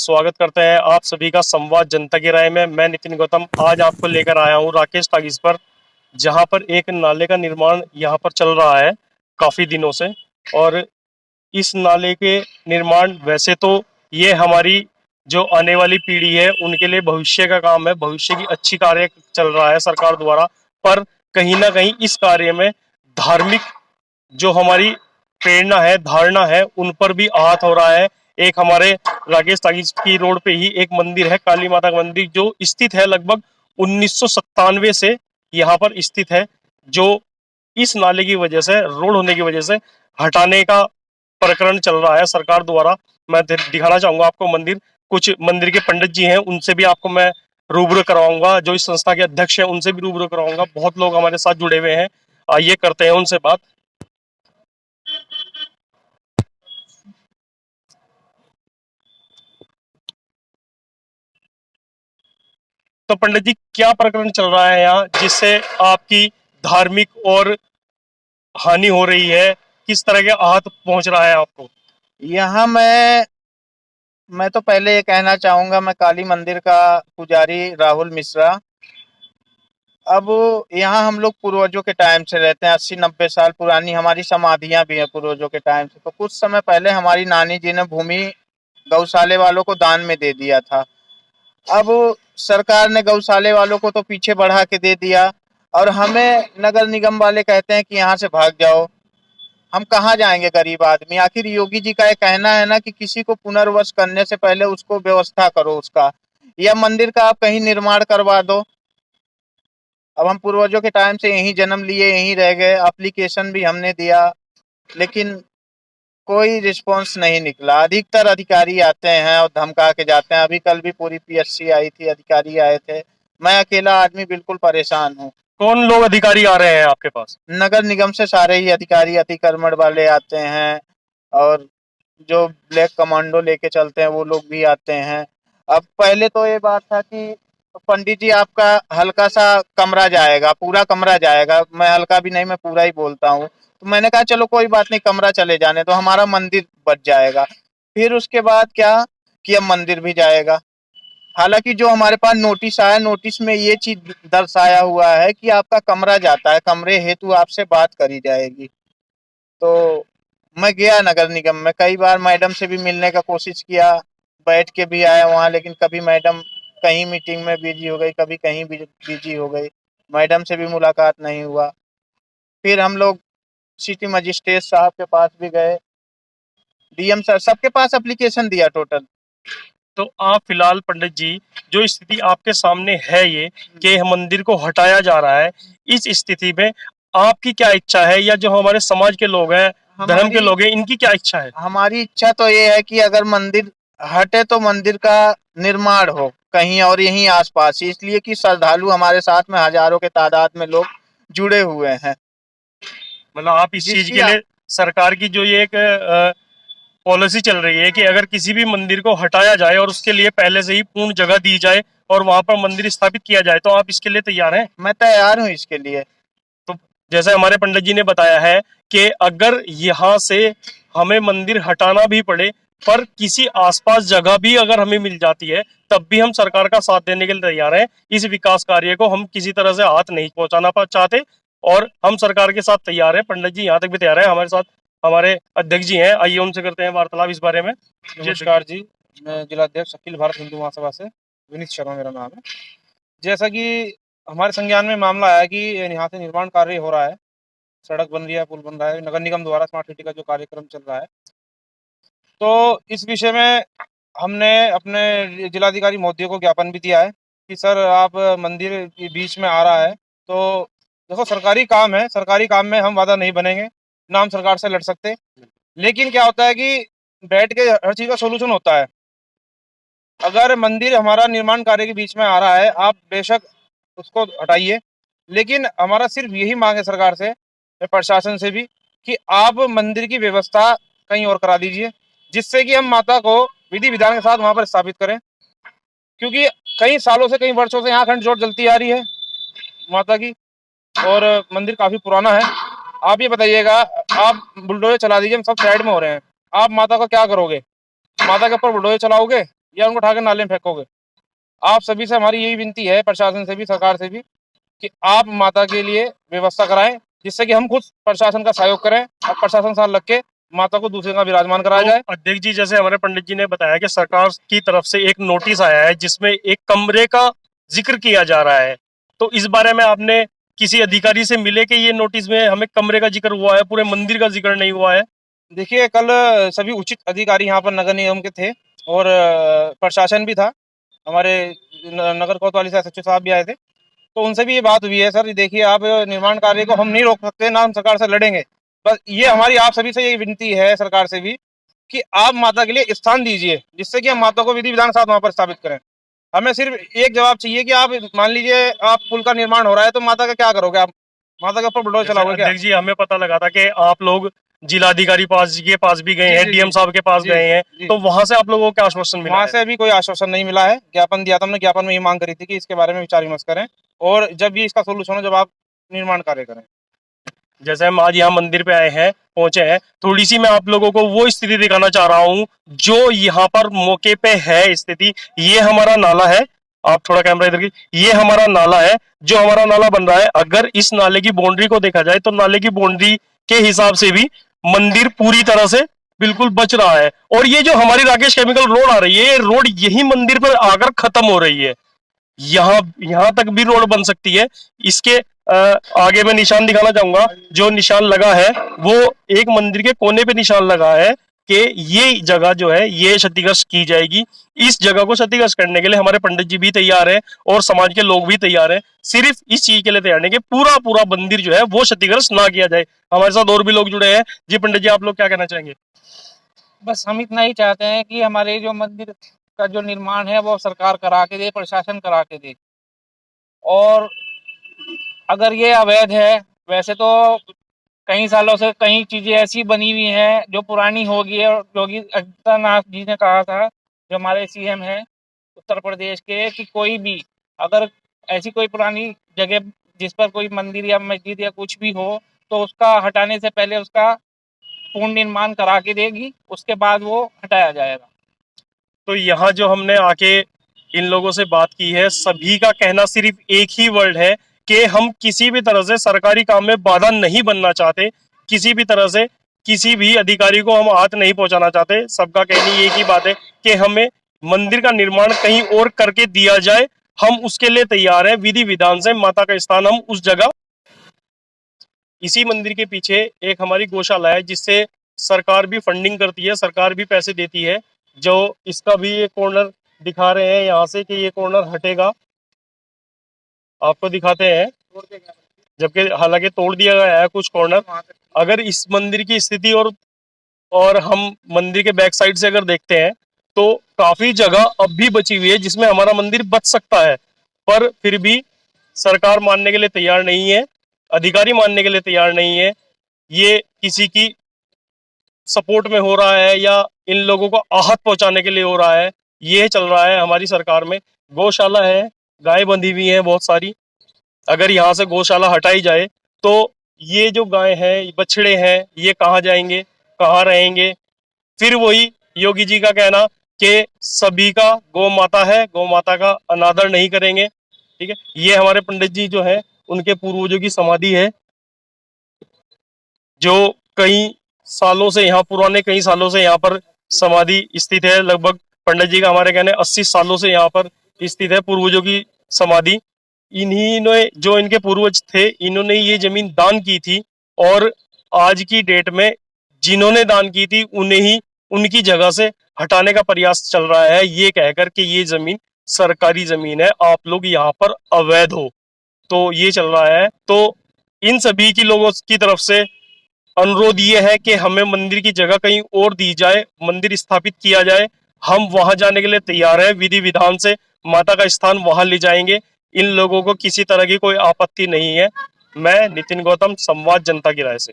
स्वागत करते हैं आप सभी का संवाद जनता की राय में। मैं नितिन गौतम आज आपको लेकर आया हूं राकेश टाकीज पर, जहां पर एक नाले का निर्माण यहां पर चल रहा है काफी दिनों से। और इस नाले के निर्माण, वैसे तो ये हमारी जो आने वाली पीढ़ी है उनके लिए भविष्य का काम है, भविष्य की अच्छी कार्य चल रहा है सरकार द्वारा। पर कहीं ना कहीं इस कार्य में धार्मिक जो हमारी प्रेरणा है, धारणा है, उन पर भी आहत हो रहा है। एक हमारे राकेश टाकीज की रोड पे ही एक मंदिर है, काली माता का मंदिर, जो स्थित है लगभग 1997 से यहाँ पर स्थित है, जो इस नाले की वजह से, रोड होने की वजह से हटाने का प्रकरण चल रहा है सरकार द्वारा। मैं दिखाना चाहूंगा आपको मंदिर, कुछ मंदिर के पंडित जी हैं, उनसे भी आपको मैं रूबरू करवाऊंगा, जो इस संस्था के अध्यक्ष हैं उनसे भी रूबरू करवाऊंगा। बहुत लोग हमारे साथ जुड़े हुए हैं, आइए करते हैं उनसे बात। तो पंडित जी, क्या प्रकरण चल रहा है यहाँ जिससे आपकी धार्मिक और हानि हो रही है? किस तरह के आहत पहुंच रहा है आपको? यहाँ मैं तो पहले ये कहना चाहूंगा, मैं काली मंदिर का पुजारी राहुल मिश्रा। अब यहाँ हम लोग पूर्वजों के टाइम से रहते हैं, 80-90 साल पुरानी हमारी समाधियां भी हैं पूर्वजों के टाइम से। तो कुछ समय पहले हमारी नानी जी ने भूमि गौशाले वालों को दान में दे दिया था। अब सरकार ने गौशाले वालों को तो पीछे बढ़ा के दे दिया और हमें नगर निगम वाले कहते हैं कि यहाँ से भाग जाओ। हम कहाँ जाएंगे गरीब आदमी? आखिर योगी जी का ये कहना है ना कि किसी को पुनर्वस करने से पहले उसको व्यवस्था करो उसका, या मंदिर का आप कहीं निर्माण करवा दो। अब हम पूर्वजों के टाइम से यहीं जन्म लिए, यहीं रह गए, एप्लीकेशन भी हमने दिया, लेकिन कोई रिस्पॉन्स नहीं निकला। अधिकतर अधिकारी आते हैं और धमका के जाते हैं। अभी कल भी पूरी पीएससी आई थी, अधिकारी आए थे। मैं अकेला आदमी बिल्कुल परेशान हूँ। कौन लोग अधिकारी आ रहे हैं आपके पास? नगर निगम से सारे ही अधिकारी, अतिक्रमण वाले आते हैं और जो ब्लैक कमांडो लेके चलते हैं वो लोग भी आते हैं। अब पहले तो ये बात था कि पंडित जी आपका हल्का सा कमरा जाएगा, पूरा कमरा जाएगा। मैं हल्का भी नहीं, मैं पूरा ही बोलता हूँ। तो मैंने कहा चलो कोई बात नहीं, कमरा चले जाने तो हमारा मंदिर बच जाएगा। फिर उसके बाद क्या कि अब मंदिर भी जाएगा। हालांकि जो हमारे पास नोटिस आया, नोटिस में ये चीज दर्शाया हुआ है कि आपका कमरा जाता है, कमरे हेतु आपसे बात करी जाएगी। तो मैं गया नगर निगम में, कई बार मैडम से भी मिलने का कोशिश किया, बैठ के भी आया वहाँ, लेकिन कभी मैडम कहीं मीटिंग में बिजी हो गई, कभी कहीं बिजी हो गई, मैडम से भी मुलाकात नहीं हुआ। फिर हम लोग सिटी मजिस्ट्रेट साहब के पास भी गए, डीएम सर, सबके पास एप्लीकेशन दिया टोटल। तो आप फिलहाल पंडित जी, जो स्थिति आपके सामने है ये कि मंदिर को हटाया जा रहा है, इस स्थिति में आपकी क्या इच्छा है, या जो हमारे समाज के लोग हैं, धर्म के लोग हैं, इनकी क्या इच्छा है? हमारी इच्छा तो ये है कि अगर मंदिर हटे तो मंदिर का निर्माण हो कहीं और यहीं आसपास ही, इसलिए कि श्रद्धालु हमारे साथ में हजारों के तादाद में लोग जुड़े हुए हैं। मतलब आप इस चीज के लिए, सरकार की जो ये एक पॉलिसी चल रही है कि अगर किसी भी मंदिर को हटाया जाए और उसके लिए पहले से ही पूर्ण जगह दी जाए और वहां पर मंदिर स्थापित किया जाए, तो आप इसके लिए तैयार हैं? मैं तैयार हूँ इसके लिए। तो जैसे हमारे पंडित जी ने बताया है कि अगर यहाँ से हमें मंदिर हटाना भी पड़े, पर किसी आसपास जगह भी अगर हमें मिल जाती है, तब भी हम सरकार का साथ देने के लिए तैयार हैं। इस विकास कार्य को हम किसी तरह से हाथ नहीं पहुंचाना चाहते और हम सरकार के साथ तैयार हैं। पंडित जी यहाँ तक भी तैयार है। हमारे साथ हमारे अध्यक्ष जी हैं, आइए उनसे करते हैं वार्तालाप इस बारे में। नमस्कार जी, मैं जिलाध्यक्ष अखिल भारत हिंदू महासभा से विनीत शर्मा मेरा नाम है। जैसा कि हमारे संज्ञान में मामला आया कि यहाँ से निर्माण कार्य हो रहा है, सड़क बन रही है, पुल बन रहा है, नगर निगम द्वारा स्मार्ट सिटी का जो कार्यक्रम चल रहा है। तो इस विषय में हमने अपने जिलाधिकारी महोदय को ज्ञापन भी दिया है कि सर आप मंदिर के बीच में आ रहा है, तो देखो सरकारी काम है, सरकारी काम में हम वादा नहीं बनेंगे, ना हम सरकार से लड़ सकते। लेकिन क्या होता है कि बैठ के हर चीज़ का सोल्यूशन होता है। अगर मंदिर हमारा निर्माण कार्य के बीच में आ रहा है, आप बेशक उसको हटाइए, लेकिन हमारा सिर्फ यही मांग है सरकार से, प्रशासन से भी, कि आप मंदिर की व्यवस्था कहीं और करा दीजिए, जिससे कि हम माता को विधि विधान के साथ वहाँ पर स्थापित करें। क्योंकि कई सालों से, कई वर्षों से यहाँ अखंड जोत जलती आ रही है माता की, और मंदिर काफ़ी पुराना है। आप ये बताइएगा, आप बुलडोजर चला दीजिए, हम सब साइड में हो रहे हैं, आप माता का क्या करोगे? माता के ऊपर बुलडोजर चलाओगे या उनको उठा के नाले में फेंकोगे? आप सभी से हमारी यही विनती है, प्रशासन से भी, सरकार से भी, कि आप माता के लिए व्यवस्था कराएं, जिससे कि हम खुद प्रशासन का सहयोग करें और प्रशासन साथ लग के माता को दूसरे का विराजमान कराया जाए। अध्यक्ष जी, जैसे हमारे पंडित जी ने बताया कि सरकार की तरफ से एक नोटिस आया है जिसमें एक कमरे का जिक्र किया जा रहा है, तो इस बारे में आपने किसी अधिकारी से मिले कि ये नोटिस में हमें कमरे का जिक्र हुआ है, पूरे मंदिर का जिक्र नहीं हुआ है? देखिए, कल सभी उचित अधिकारी यहाँ पर नगर निगम के थे और प्रशासन भी था, हमारे नगर कोतवाली से सचिव साहब भी आए थे, तो उनसे भी ये बात हुई है। सर देखिए, आप निर्माण कार्य को हम नहीं रोक सकते, ना हम सरकार से लड़ेंगे, बस ये हमारी आप सभी से ये विनती है सरकार से भी कि आप माता के लिए स्थान दीजिए, जिससे कि हम माता को विधि विधान के साथ वहां पर स्थापित करें। हमें सिर्फ एक जवाब चाहिए कि आप मान लीजिए आप पुल का निर्माण हो रहा है, तो माता का क्या करोगे? आप माता के ऊपर बुलडोजर चलाओगे क्या? अध्यक्ष जी, हमें पता लगा था कि आप लोग जिलाधिकारी के पास भी गए हैं, डीएम साहब के पास गए हैं, तो वहां से आप लोगों को क्या आश्वासन मिला? वहां से अभी कोई आश्वासन नहीं मिला है। ज्ञापन दिया था हमने, ज्ञापन में ये मांग करी थी कि इसके बारे में विचार विमर्श करें और जब भी इसका सोल्यूशन हो, जब आप निर्माण कार्य करें। जैसे हम आज यहाँ मंदिर पे आए हैं, पहुंचे हैं, थोड़ी सी मैं आप लोगों को वो स्थिति दिखाना चाह रहा हूँ जो यहाँ पर मौके पे है स्थिति। ये हमारा नाला है, आप थोड़ा कैमरा इधर की, ये हमारा नाला है, जो हमारा नाला बन रहा है। अगर इस नाले की बाउंड्री को देखा जाए तो नाले की बाउंड्री के हिसाब से भी मंदिर पूरी तरह से बिल्कुल बच रहा है। और ये जो हमारी राकेश केमिकल रोड आ रही है, ये रोड यही मंदिर पर आकर खत्म हो रही है, यहाँ तक भी रोड बन सकती है। इसके आगे मैं निशान दिखाना चाहूंगा, जो निशान लगा है वो एक मंदिर के कोने पे निशान लगा है कि ये जगह जो है ये क्षतिग्रस्त की जाएगी। इस जगह को क्षतिग्रस्त करने के लिए हमारे पंडित जी भी तैयार है और समाज के लोग भी तैयार है, सिर्फ इस चीज के लिए तैयार नहीं कि पूरा मंदिर जो है वो क्षतिग्रस्त ना किया जाए। हमारे साथ और भी लोग जुड़े हैं। जी पंडित जी, आप लोग क्या कहना चाहेंगे? बस हम इतना ही चाहते हैं कि हमारे जो मंदिर का जो निर्माण है वो सरकार करा के दे, प्रशासन करा के दे। और अगर ये अवैध है, वैसे तो कई सालों से कई चीजें ऐसी बनी हुई हैं जो पुरानी होगी, और योगी आदित्यनाथ जी ने कहा था, जो हमारे सीएम हैं उत्तर प्रदेश के, कि कोई भी अगर ऐसी कोई पुरानी जगह जिस पर कोई मंदिर या मस्जिद या कुछ भी हो, तो उसका हटाने से पहले उसका पूर्ण निर्माण करा के देगी, उसके बाद वो हटाया जाएगा। तो यहाँ जो हमने आके इन लोगों से बात की है, सभी का कहना सिर्फ एक ही वर्ड है कि हम किसी भी तरह से सरकारी काम में बाधा नहीं बनना चाहते, किसी भी तरह से किसी भी अधिकारी को हम हाथ नहीं पहुंचाना चाहते। सबका कहनी एक ही बात है कि हमें मंदिर का निर्माण कहीं और करके दिया जाए, हम उसके लिए तैयार है। विधि विधान से माता का स्थान हम उस जगह, इसी मंदिर के पीछे एक हमारी गौशाला है जिससे सरकार भी फंडिंग करती है, सरकार भी पैसे देती है। जो इसका भी एक कॉर्नर दिखा रहे हैं यहाँ से कि ये कॉर्नर हटेगा, आपको दिखाते हैं, जबकि हालांकि तोड़ दिया गया है कुछ कॉर्नर। अगर इस मंदिर की स्थिति और हम मंदिर के बैक साइड से अगर देखते हैं तो काफी जगह अब भी बची हुई है जिसमें हमारा मंदिर बच सकता है, पर फिर भी सरकार मानने के लिए तैयार नहीं है, अधिकारी मानने के लिए तैयार नहीं है। ये किसी की सपोर्ट में हो रहा है या इन लोगों को आहत पहुंचाने के लिए हो रहा है, ये चल रहा है हमारी सरकार में। गौशाला है, गाय बंधी हुई है बहुत सारी, अगर यहाँ से गौशाला हटाई जाए तो ये जो गाय है, बछड़े हैं, ये कहाँ जाएंगे, कहाँ रहेंगे? फिर वही योगी जी का कहना कि सभी का गौ माता है, गौ माता का अनादर नहीं करेंगे। ठीक है, ये हमारे पंडित जी जो है उनके पूर्वजों की समाधि है, जो कई सालों से यहाँ, पुराने कई सालों से यहाँ पर समाधि स्थित है। लगभग पंडित जी का हमारे कहने 80 सालों से यहाँ पर स्थित है पूर्वजों की समाधि। इन्हीं ने, जो इनके पूर्वज थे, इन्होंने ये जमीन दान की थी और आज की डेट में जिन्होंने दान की थी उन्हें ही उनकी जगह से हटाने का प्रयास चल रहा है, ये कहकर कि ये जमीन सरकारी जमीन है, आप लोग यहाँ पर अवैध हो, तो ये चल रहा है। तो इन सभी की लोगों की तरफ से अनुरोध ये है कि हमें मंदिर की जगह कहीं और दी जाए, मंदिर स्थापित किया जाए, हम वहां जाने के लिए तैयार है, विधि विधान से माता का स्थान वहां ले जाएंगे। इन लोगों को किसी तरह की कोई आपत्ति नहीं है। मैं नितिन गौतम, संवाद जनता की राय से।